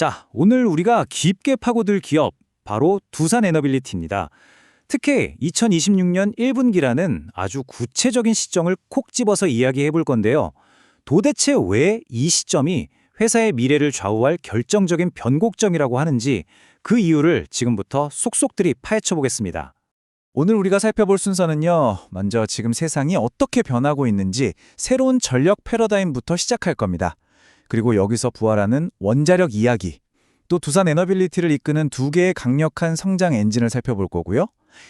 자, 오늘 우리가 깊게 파고들 기업, 바로 두산에너빌리티입니다. 특히 2026년 1분기라는 아주 구체적인 시점을 콕 집어서 이야기해 볼 건데요. 도대체 왜 이 시점이 회사의 미래를 좌우할 결정적인 변곡점이라고 하는지 그 이유를 지금부터 속속들이 파헤쳐 보겠습니다. 오늘 우리가 살펴볼 순서는요. 먼저 지금 세상이 어떻게 변하고 있는지 새로운 전력 패러다임부터 시작할 겁니다. 그리고 여기서 부활하는 원자력 이야기, 또 두산 에너빌리티를 이끄는 두 개의 강력한 성장 엔진을 살펴볼 거고요.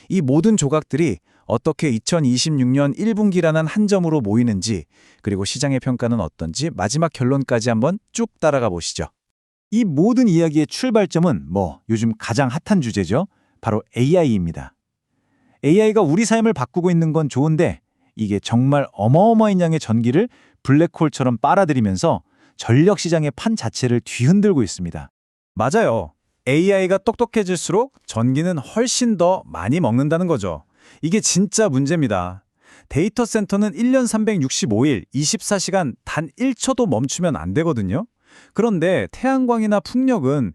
이 모든 조각들이 어떻게 2026년 1분기라는 한 점으로 모이는지, 그리고 시장의 평가는 어떤지 마지막 결론까지 한번 쭉 따라가 보시죠. 이 모든 이야기의 출발점은 요즘 가장 핫한 주제죠. 바로 AI입니다. AI가 우리 삶을 바꾸고 있는 건 좋은데 이게 정말 어마어마한 양의 전기를 블랙홀처럼 빨아들이면서 전력 시장의 판 자체를 뒤흔들고 있습니다. 맞아요. AI가 똑똑해질수록 전기는 훨씬 더 많이 먹는다는 거죠. 이게 진짜 문제입니다. 데이터 센터는 1년 365일 24시간 단 1초도 멈추면 안 되거든요. 그런데 태양광이나 풍력은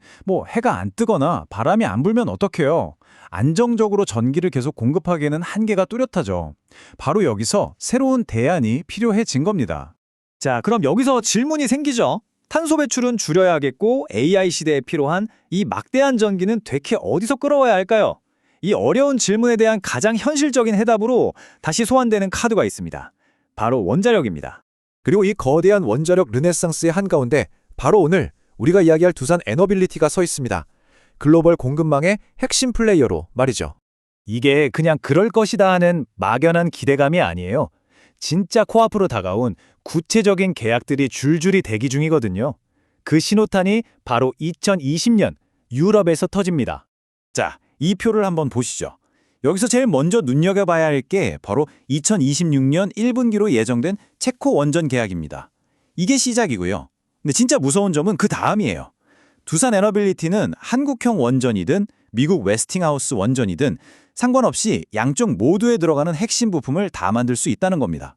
해가 안 뜨거나 바람이 안 불면 어떡해요? 안정적으로 전기를 계속 공급하기에는 한계가 뚜렷하죠. 바로 여기서 새로운 대안이 필요해진 겁니다. 자, 그럼 여기서 질문이 생기죠. 탄소 배출은 줄여야겠고 AI 시대에 필요한 이 막대한 전기는 대체 어디서 끌어와야 할까요? 이 어려운 질문에 대한 가장 현실적인 해답으로 다시 소환되는 카드가 있습니다. 바로 원자력입니다. 그리고 이 거대한 원자력 르네상스의 한가운데 바로 오늘 우리가 이야기할 두산 에너빌리티가 서 있습니다. 글로벌 공급망의 핵심 플레이어로 말이죠. 이게 그냥 그럴 것이다 하는 막연한 기대감이 아니에요. 진짜 코앞으로 다가온 구체적인 계약들이 줄줄이 대기 중이거든요. 그 신호탄이 바로 2020년 유럽에서 터집니다. 자, 이 표를 한번 보시죠. 여기서 제일 먼저 눈여겨봐야 할 게 바로 2026년 1분기로 예정된 체코 원전 계약입니다. 이게 시작이고요. 근데 진짜 무서운 점은 그 다음이에요. 두산 에너빌리티는 한국형 원전이든 미국 웨스팅하우스 원전이든 상관없이 양쪽 모두에 들어가는 핵심 부품을 다 만들 수 있다는 겁니다.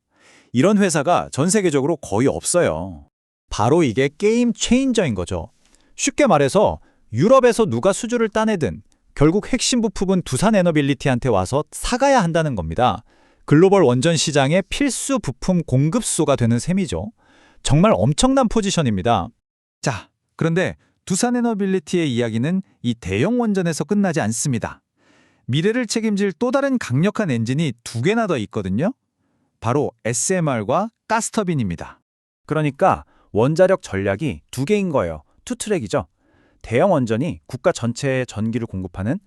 이런 회사가 전 세계적으로 거의 없어요. 바로 이게 게임 체인저인 거죠. 쉽게 말해서 유럽에서 누가 수주를 따내든 결국 핵심 부품은 두산 에너빌리티한테 와서 사가야 한다는 겁니다. 글로벌 원전 시장의 필수 부품 공급소가 되는 셈이죠. 정말 엄청난 포지션입니다. 자, 그런데 두산 에너빌리티의 이야기는 이 대형 원전에서 끝나지 않습니다. 미래를 책임질 또 다른 강력한 엔진이 두 개나 더 있거든요. 바로 SMR과 가스터빈입니다. 그러니까 원자력 전략이 두 개인 거예요. 투트랙이죠. 대형 원전이 국가 전체에 전기를 공급하는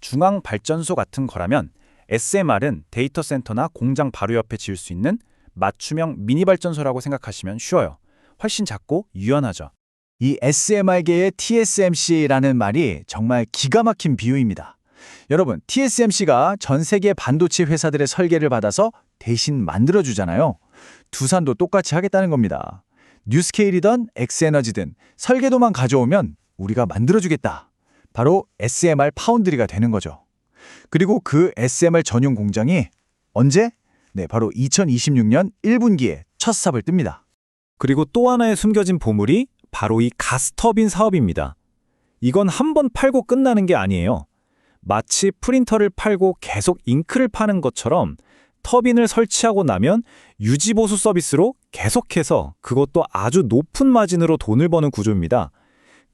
중앙 발전소 같은 거라면 SMR은 데이터 센터나 공장 바로 옆에 지을 수 있는 맞춤형 미니 발전소라고 생각하시면 쉬워요. 훨씬 작고 유연하죠. 이 SMR계의 TSMC라는 말이 정말 기가 막힌 비유입니다. 여러분, TSMC가 전 세계 반도체 회사들의 설계를 받아서 대신 만들어주잖아요. 두산도 똑같이 하겠다는 겁니다. 뉴스케일이든 엑스에너지든 설계도만 가져오면 우리가 만들어주겠다. 바로 SMR 파운드리가 되는 거죠. 그리고 그 SMR 전용 공장이 언제? 바로 2026년 1분기에 첫 삽을 뜹니다. 그리고 또 하나의 숨겨진 보물이 바로 이 가스터빈 사업입니다. 이건 한 번 팔고 끝나는 게 아니에요. 마치 프린터를 팔고 계속 잉크를 파는 것처럼 터빈을 설치하고 나면 유지보수 서비스로 계속해서 그것도 아주 높은 마진으로 돈을 버는 구조입니다.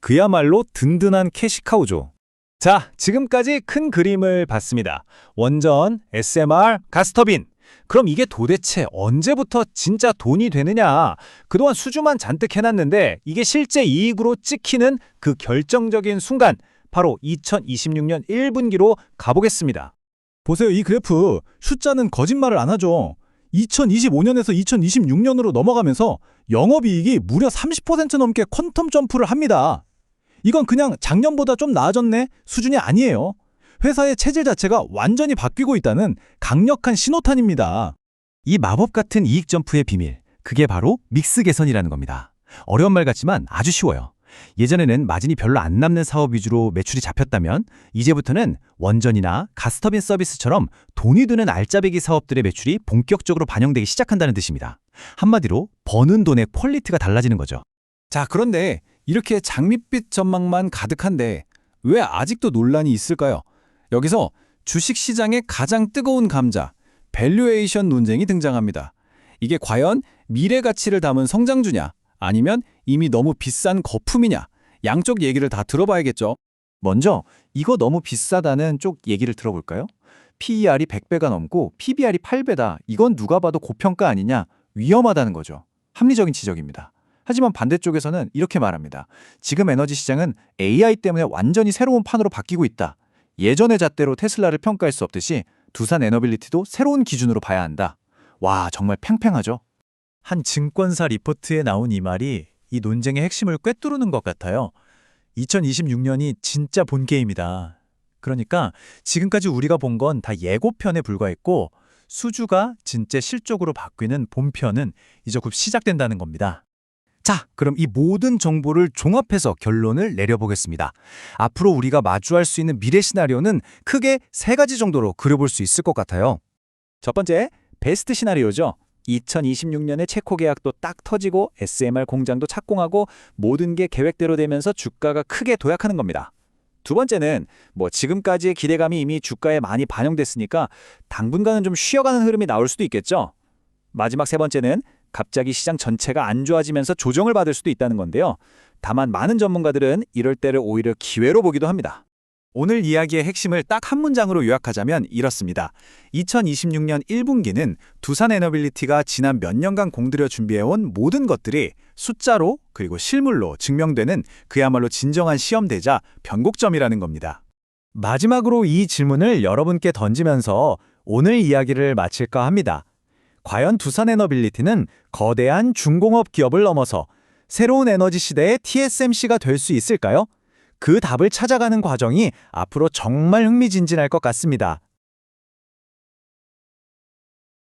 그야말로 든든한 캐시카우죠. 자, 지금까지 큰 그림을 봤습니다. 원전, SMR, 가스터빈. 그럼 이게 도대체 언제부터 진짜 돈이 되느냐? 그동안 수주만 잔뜩 해놨는데 이게 실제 이익으로 찍히는 그 결정적인 순간, 바로 2026년 1분기로 가보겠습니다. 보세요, 이 그래프. 숫자는 거짓말을 안 하죠. 2025년에서 2026년으로 넘어가면서 영업이익이 무려 30% 넘게 퀀텀 점프를 합니다. 이건 그냥 작년보다 좀 나아졌네 수준이 아니에요. 회사의 체질 자체가 완전히 바뀌고 있다는 강력한 신호탄입니다. 이 마법 같은 이익 점프의 비밀, 그게 바로 믹스 개선이라는 겁니다. 어려운 말 같지만 아주 쉬워요. 예전에는 마진이 별로 안 남는 사업 위주로 매출이 잡혔다면 이제부터는 원전이나 가스터빈 서비스처럼 돈이 드는 알짜배기 사업들의 매출이 본격적으로 반영되기 시작한다는 뜻입니다. 한마디로 버는 돈의 퀄리티가 달라지는 거죠. 자, 그런데 이렇게 장밋빛 전망만 가득한데 왜 아직도 논란이 있을까요? 여기서 주식시장의 가장 뜨거운 감자, 밸류에이션 논쟁이 등장합니다. 이게 과연 미래 가치를 담은 성장주냐, 아니면 이미 너무 비싼 거품이냐, 양쪽 얘기를 다 들어봐야겠죠. 먼저 이거 너무 비싸다는 쪽 얘기를 들어볼까요? PER이 100배가 넘고 PBR이 8배다. 이건 누가 봐도 고평가 아니냐? 위험하다는 거죠. 합리적인 지적입니다. 하지만 반대쪽에서는 이렇게 말합니다. 지금 에너지 시장은 AI 때문에 완전히 새로운 판으로 바뀌고 있다. 예전의 잣대로 테슬라를 평가할 수 없듯이 두산 에너빌리티도 새로운 기준으로 봐야 한다. 와, 정말 팽팽하죠? 한 증권사 리포트에 나온 이 말이 이 논쟁의 핵심을 꿰뚫는 것 같아요. 2026년이 진짜 본 게임이다. 그러니까 지금까지 우리가 본 건 다 예고편에 불과했고 수주가 진짜 실적으로 바뀌는 본편은 이제 곧 시작된다는 겁니다. 자, 그럼 이 모든 정보를 종합해서 결론을 내려보겠습니다. 앞으로 우리가 마주할 수 있는 미래 시나리오는 크게 3가지 정도로 그려볼 수 있을 것 같아요. 첫 번째, 베스트 시나리오죠. 2026년에 체코 계약도 딱 터지고 SMR 공장도 착공하고 모든 게 계획대로 되면서 주가가 크게 도약하는 겁니다. 두 번째는 지금까지의 기대감이 이미 주가에 많이 반영됐으니까 당분간은 좀 쉬어가는 흐름이 나올 수도 있겠죠. 마지막 세 번째는 갑자기 시장 전체가 안 좋아지면서 조정을 받을 수도 있다는 건데요. 다만 많은 전문가들은 이럴 때를 오히려 기회로 보기도 합니다. 오늘 이야기의 핵심을 딱 한 문장으로 요약하자면 이렇습니다. 2026년 1분기는 두산 에너빌리티가 지난 몇 년간 공들여 준비해온 모든 것들이 숫자로 그리고 실물로 증명되는 그야말로 진정한 시험대자 변곡점이라는 겁니다. 마지막으로 이 질문을 여러분께 던지면서 오늘 이야기를 마칠까 합니다. 과연 두산 에너빌리티는 거대한 중공업 기업을 넘어서 새로운 에너지 시대의 TSMC가 될 수 있을까요? 그 답을 찾아가는 과정이 앞으로 정말 흥미진진할 것 같습니다.